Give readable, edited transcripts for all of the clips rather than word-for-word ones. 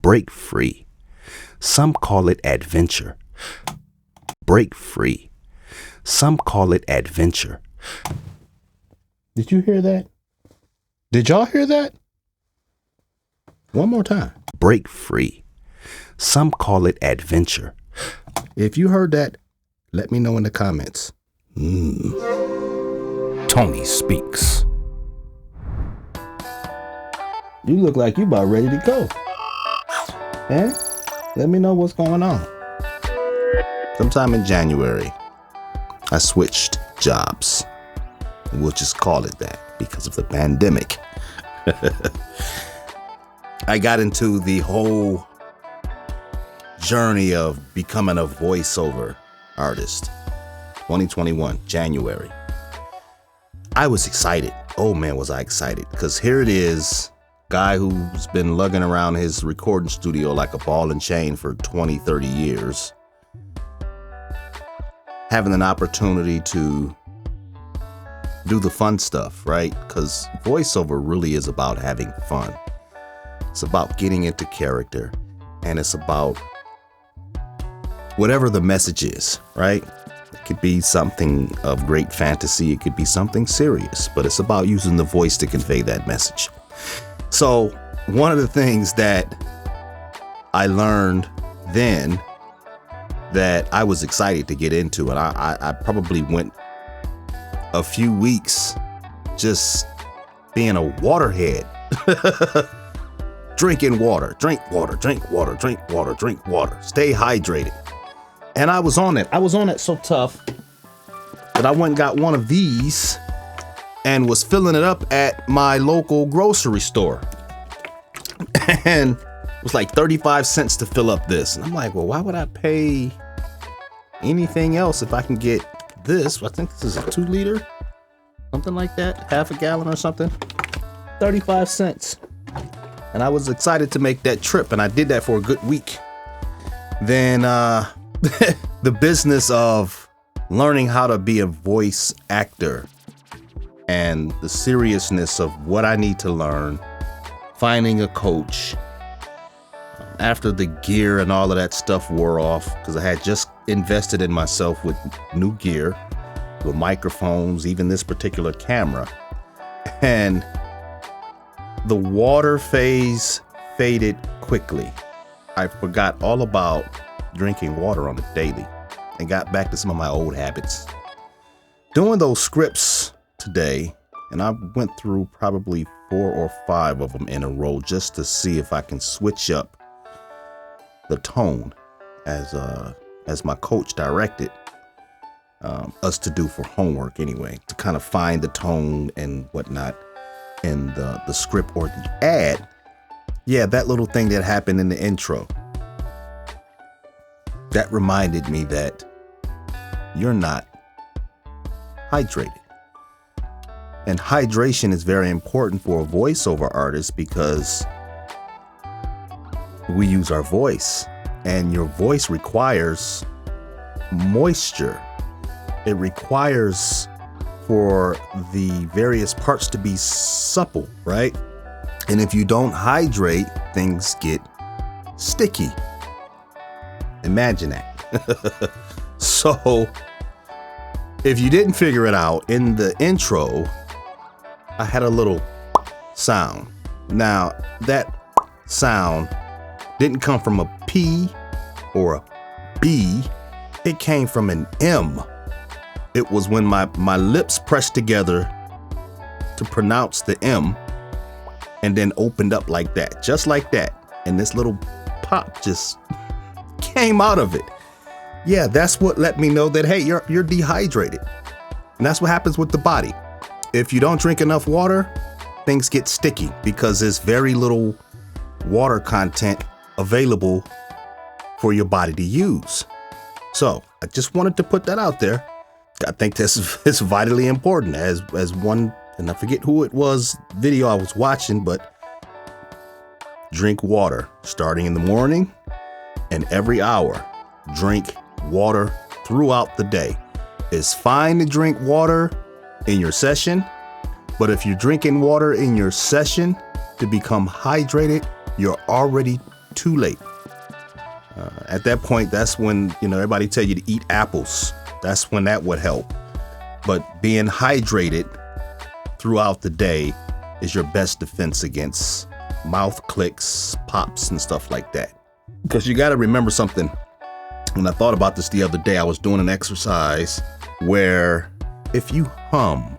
Break free. Some call it adventure. Break free. Some call it adventure. Did you hear that? Did y'all hear that? One more time. Break free. Some call it adventure. If you heard that, let me know in the comments. Tony speaks. You look like you about ready to go. Eh? Let me know what's going on. Sometime in January, I switched jobs. We'll just call it that because of the pandemic. I got into the whole journey of becoming a voiceover artist. 2021, January. I was excited. Oh man, was I excited. Because here it is, guy who's been lugging around his recording studio like a ball and chain for 20, 30 years. Having an opportunity to do the fun stuff, right? Because voiceover really is about having fun. It's about getting into character, and it's about whatever the message is, right? It could be something of great fantasy. It could be something serious, but it's about using the voice to convey that message. So one of the things that I learned then that I was excited to get into, and I probably went a few weeks just being a waterhead. Drinking water, drink water, drink water, drink water, drink water, stay hydrated. And I was on it. I was on it so tough that I went and got one of these and was filling it up at my local grocery store. And it was like 35 cents to fill up this. And I'm like, well, why would I pay anything else if I can get this? I think this is a 2 liter, something like that, half a gallon or something. 35 cents. And I was excited to make that trip, and I did that for a good week. Then the business of learning how to be a voice actor and the seriousness of what I need to learn, finding a coach. After the gear and all of that stuff wore off, because I had just invested in myself with new gear, with microphones, even this particular camera. And the water phase faded quickly. I forgot all about drinking water on a daily and got back to some of my old habits. Doing those scripts today, and I went through probably 4 or 5 of them in a row just to see if I can switch up the tone as my coach directed us to do for homework anyway, to kind of find the tone and whatnot in the script or the ad. Yeah, that little thing that happened in the intro, that reminded me that you're not hydrated. And hydration is very important for a voiceover artist because we use our voice, and your voice requires moisture. It requires for the various parts to be supple, right? And if you don't hydrate, things get sticky. Imagine that. So if you didn't figure it out, in the intro, I had a little sound. Now that sound didn't come from a P or a B. It came from an M. It was when my lips pressed together to pronounce the M and then opened up like that, just like that. And this little pop just came out of it. Yeah, that's what let me know that, hey, you're dehydrated. And that's what happens with the body. If you don't drink enough water, things get sticky because there's very little water content available for your body to use. So I just wanted to put that out there. I think this is vitally important as one, and I forget who it was, video I was watching, but drink water starting in the morning and every hour. Drink water throughout the day. It's fine to drink water in your session, but if you're drinking water in your session to become hydrated, you're already too late. At that point, that's when, everybody tell you to eat apples. That's when that would help. But being hydrated throughout the day is your best defense against mouth clicks, pops, and stuff like that. Because you got to remember something. When I thought about this the other day, I was doing an exercise where if you hum,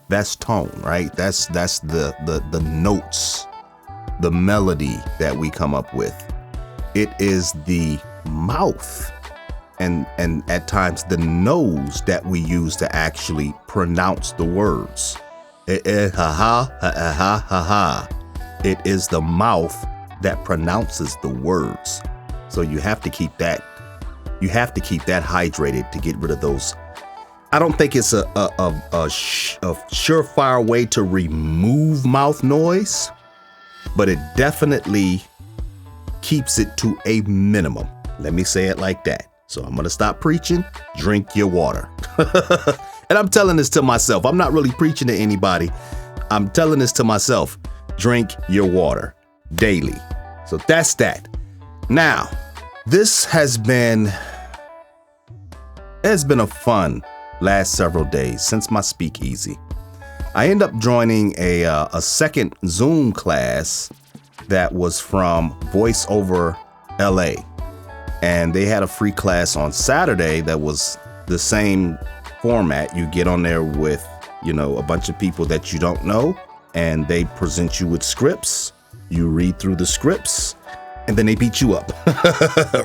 that's tone, right? That's the notes, the melody that we come up with. It is the mouth and at times the nose that we use to actually pronounce the words. It is the mouth that pronounces the words. So you have to keep that. You have to keep that hydrated to get rid of those. I don't think it's a surefire way to remove mouth noise, but it definitely keeps it to a minimum. Let me say it like that. So I'm going to stop preaching. Drink your water. And I'm telling this to myself. I'm not really preaching to anybody. I'm telling this to myself. Drink your water daily. So that's that. Now, this has been a fun last several days since my speakeasy. I ended up joining a second Zoom class that was from VoiceOver LA. And they had a free class on Saturday that was the same format. You get on there with, a bunch of people that you don't know, and they present you with scripts. You read through the scripts, and then they beat you up,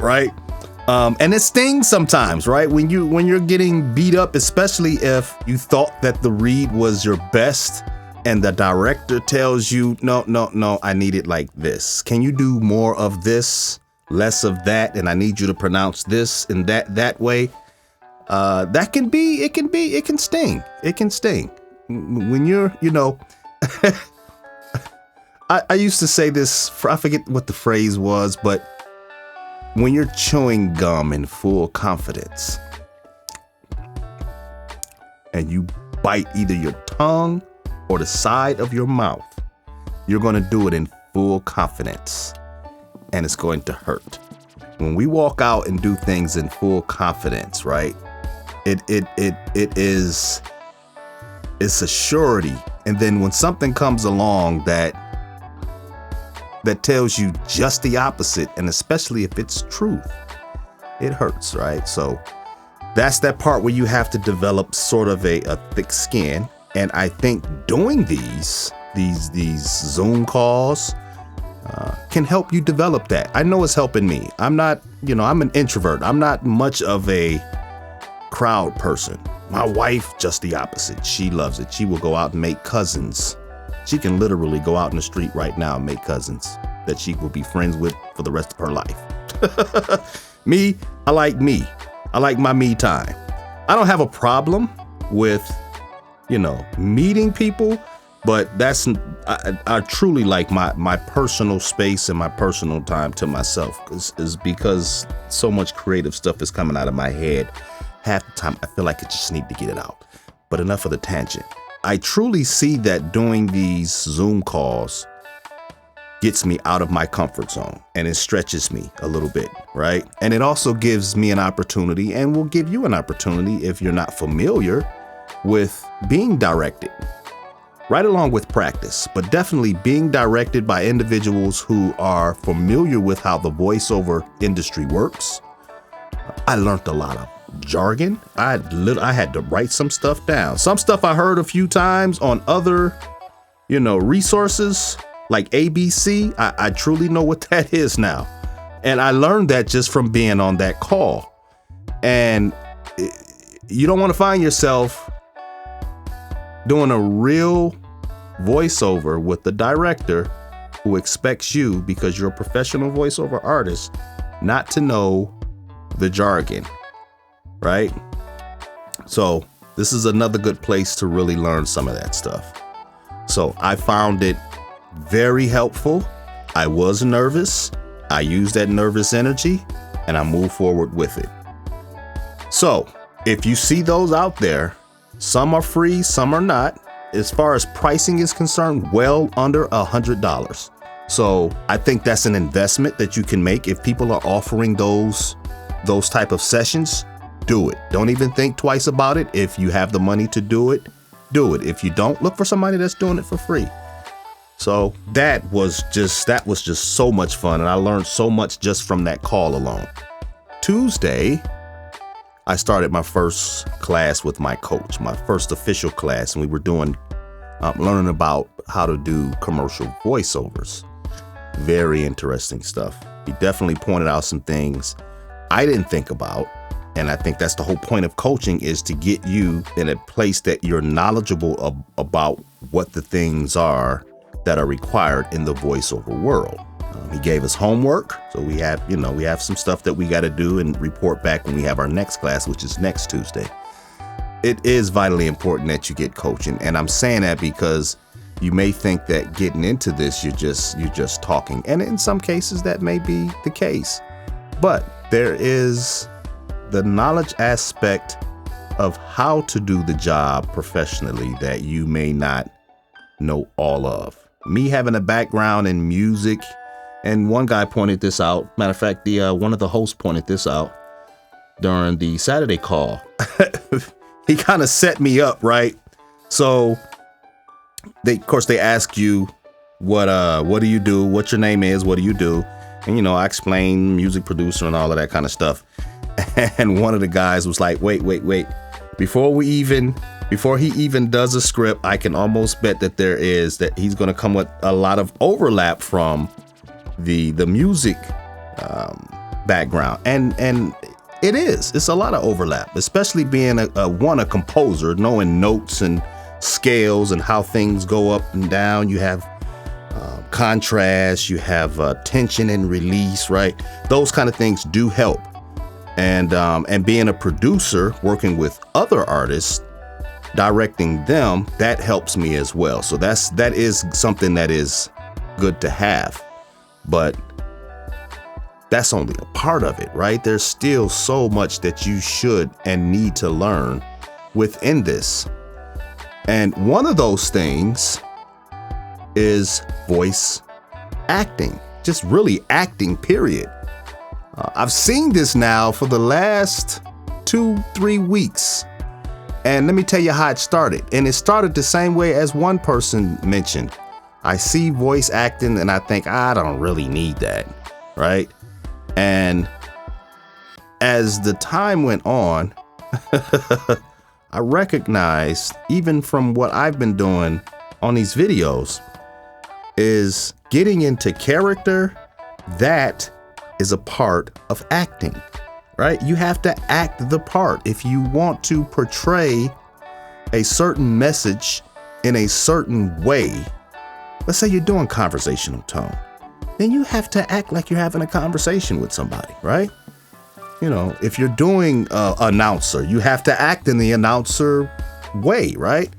right? And it stings sometimes, right? When you're getting beat up, especially if you thought that the read was your best, and the director tells you, no, I need it like this. Can you do more of this, less of that? And I need you to pronounce this and that way. It can sting. It can sting. When you're, I used to say this, I forget what the phrase was, but when you're chewing gum in full confidence and you bite either your tongue or the side of your mouth, you're going to do it in full confidence and it's going to hurt. When we walk out and do things in full confidence, right? It's a surety. And then when something comes along that tells you just the opposite, and especially if it's truth, it hurts, right? So that's that part where you have to develop sort of a thick skin. And I think doing these Zoom calls can help you develop that. I know it's helping me. I'm not, I'm an introvert. I'm not much of a crowd person. My wife, just the opposite. She loves it. She will go out and make cousins. She can literally go out in the street right now and make cousins that she will be friends with for the rest of her life. Me, I like me. I like my me time. I don't have a problem with, meeting people, but I truly like my personal space and my personal time to myself is because so much creative stuff is coming out of my head. Half the time I feel like I just need to get it out. But enough of the tangent. I truly see that doing these Zoom calls gets me out of my comfort zone and it stretches me a little bit, right? And it also gives me an opportunity and will give you an opportunity if you're not familiar with being directed, right along with practice, but definitely being directed by individuals who are familiar with how the voiceover industry works. I learned a lot of jargon. I had to write some stuff down. Some stuff I heard a few times on other, resources like ABC. I truly know what that is now. And I learned that just from being on that call. And you don't want to find yourself doing a real voiceover with the director who expects you, because you're a professional voiceover artist, not to know the jargon. Right? So this is another good place to really learn some of that stuff. So I found it very helpful. I was nervous. I used that nervous energy and I moved forward with it. So if you see those out there, Some are free, some are not. As far as pricing is concerned, well under $100. So I think that's an investment that you can make. If people are offering those type of sessions, do it. Don't even think twice about it. If you have the money to do it, do it. If you don't, look for somebody that's doing it for free. So that was just so much fun. And I learned so much just from that call alone. Tuesday, I started my first class with my coach, my first official class. And we were learning about how to do commercial voiceovers. Very interesting stuff. He definitely pointed out some things I didn't think about. And I think that's the whole point of coaching, is to get you in a place that you're knowledgeable about what the things are that are required in the voiceover world. He gave us homework. So we have some stuff that we got to do and report back when we have our next class, which is next Tuesday. It is vitally important that you get coaching. And I'm saying that because you may think that getting into this, you're just talking. And in some cases that may be the case, but there is the knowledge aspect of how to do the job professionally that you may not know all of. Me having a background in music, and one guy pointed this out. Matter of fact, one of the hosts pointed this out during the Saturday call. He kind of set me up, right? So they ask you what do you do, what your name is, what do you do, and I explain music producer and all of that kind of stuff. And one of the guys was like, wait, before he even does a script, I can almost bet that he's going to come with a lot of overlap from the music background, and it's a lot of overlap, especially being a composer, knowing notes and scales and how things go up and down. You have contrast, you have tension and release, right? Those kind of things do help. And being a producer, working with other artists, directing them, that helps me as well. So that is something that is good to have, but that's only a part of it, right? There's still so much that you should and need to learn within this. And one of those things is voice acting, just really acting, period. I've seen this now for the last 2-3 weeks. And let me tell you how it started. And it started the same way as one person mentioned. I see voice acting and I think, I don't really need that, right? And as the time went on, I recognized, even from what I've been doing on these videos, is getting into character. That is a part of acting, right? You have to act the part. If you want to portray a certain message in a certain way, let's say you're doing conversational tone, then you have to act like you're having a conversation with somebody, right? If you're doing announcer, you have to act in the announcer way, right?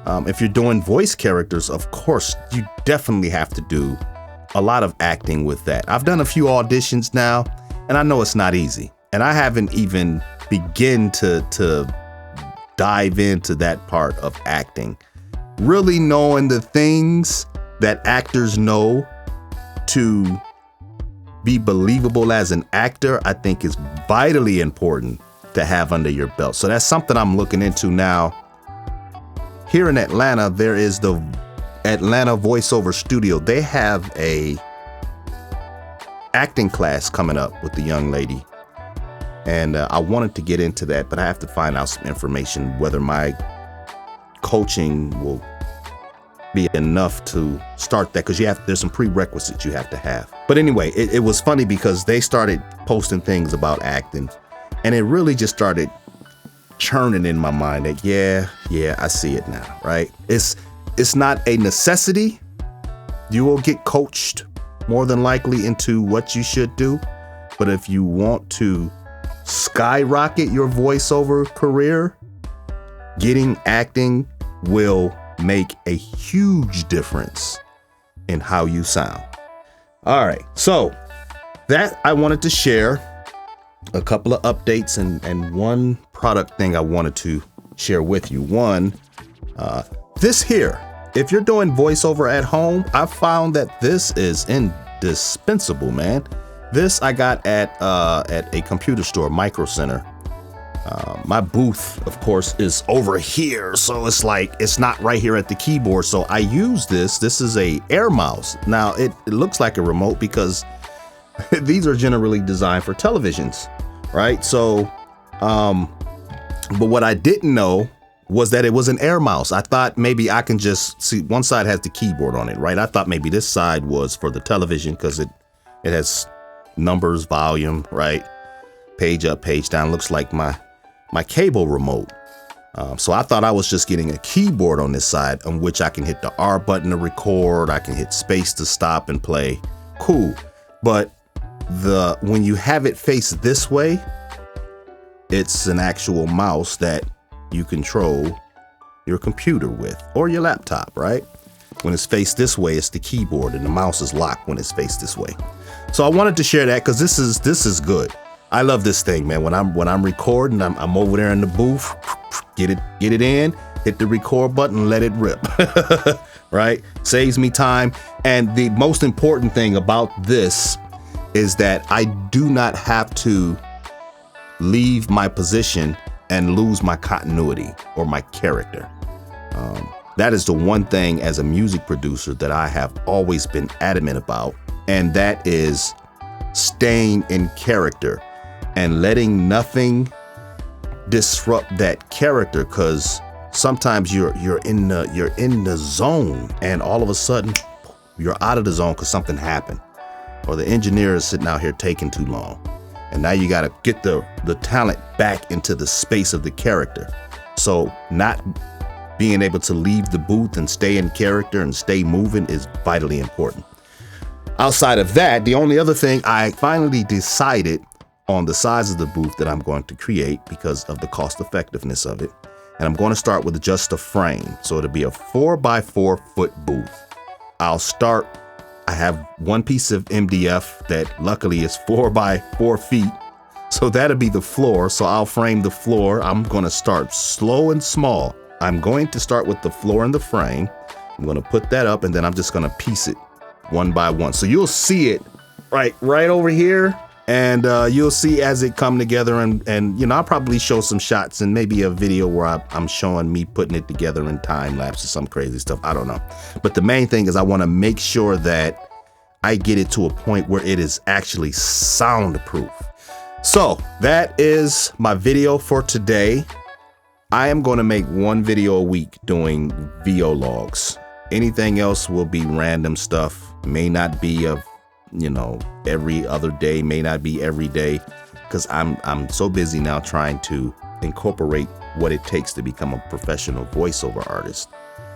If you're doing voice characters, of course, you definitely have to do a lot of acting with that. I've done a few auditions now, and I know it's not easy. And I haven't even begun to dive into that part of acting. Really knowing the things that actors know to be believable as an actor, I think is vitally important to have under your belt. So that's something I'm looking into now. Here in Atlanta, there is the Atlanta Voiceover Studio. They have a acting class coming up with the young lady. And I wanted to get into that, but I have to find out some information, whether my coaching will be enough to start that, because there's some prerequisites you have to have. But anyway, it was funny because they started posting things about acting, and it really just started churning in my mind that yeah, I see it now, right? It's not a necessity. You will get coached more than likely into what you should do. But if you want to skyrocket your voiceover career, getting acting will make a huge difference in how you sound. All right, so that I wanted to share a couple of updates and one product thing I wanted to share with you. One, this here, if you're doing voiceover at home, I found that this is indispensable, man. This I got at a computer store, Micro Center. My booth, of course, is over here, so it's like it's not right here at the keyboard. So I use this. This is a air mouse. Now it looks like a remote because these are generally designed for televisions, right? So, but what I didn't know was that it was an air mouse. I thought maybe I can just see one side has the keyboard on it, right? I thought maybe this side was for the television because it has numbers, volume, right? Page up, page down. Looks like my cable remote. So I thought I was just getting a keyboard on this side on which I can hit the R button to record. I can hit space to stop and play. Cool. But when you have it face this way, it's an actual mouse that you control your computer with or your laptop, right? When it's faced this way, it's the keyboard and the mouse is locked when it's faced this way. So I wanted to share that because this is good. I love this thing, man. When I'm recording, I'm over there in the booth, get it in, hit the record button, let it rip, right? Saves me time. And the most important thing about this is that I do not have to leave my position and lose my continuity or my character. That is the one thing as a music producer that I have always been adamant about, and that is staying in character and letting nothing disrupt that character, because sometimes you're in the zone and all of a sudden you're out of the zone because something happened, or the engineer is sitting out here taking too long, and now you got to get the talent back into the space of the character. So not being able to leave the booth and stay in character and stay moving is vitally important. Outside of that, the only other thing, I finally decided on the size of the booth that I'm going to create because of the cost effectiveness of it. And I'm going to start with just a frame. So it'll be a 4x4 foot booth. I have one piece of MDF that luckily is 4x4 feet. So that'll be the floor. So I'll frame the floor. I'm going to start slow and small. I'm going to start with the floor and the frame. I'm going to put that up and then I'm just going to piece it one by one. So you'll see it right over here. And you'll see as it come together, and you know, I'll probably show some shots and maybe a video where I'm showing me putting it together in time lapse or some crazy stuff. I don't know. But the main thing is I want to make sure that I get it to a point where it is actually soundproof. So that is my video for today. I am going to make one video a week doing VO logs. Anything else will be random stuff. May not be of, you know, every other day, may not be every day, because I'm so busy now trying to incorporate what it takes to become a professional voiceover artist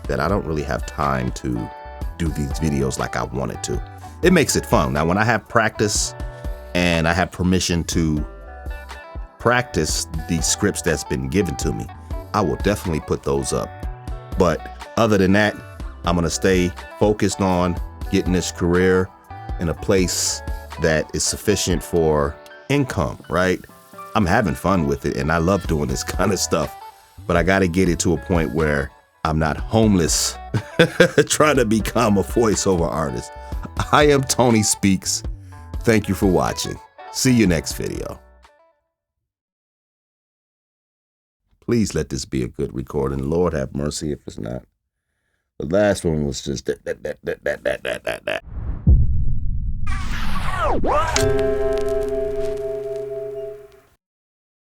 that I don't really have time to do these videos like I wanted to. It makes it fun. Now, when I have practice and I have permission to practice the scripts that's been given to me, I will definitely put those up. But other than that, I'm going to stay focused on getting this career in a place that is sufficient for income, right? I'm having fun with it and I love doing this kind of stuff, but I got to get it to a point where I'm not homeless trying to become a voiceover artist. I am Tony Speaks. Thank you for watching. See you next video. Please let this be a good recording. Lord have mercy if it's not. The last one was just that.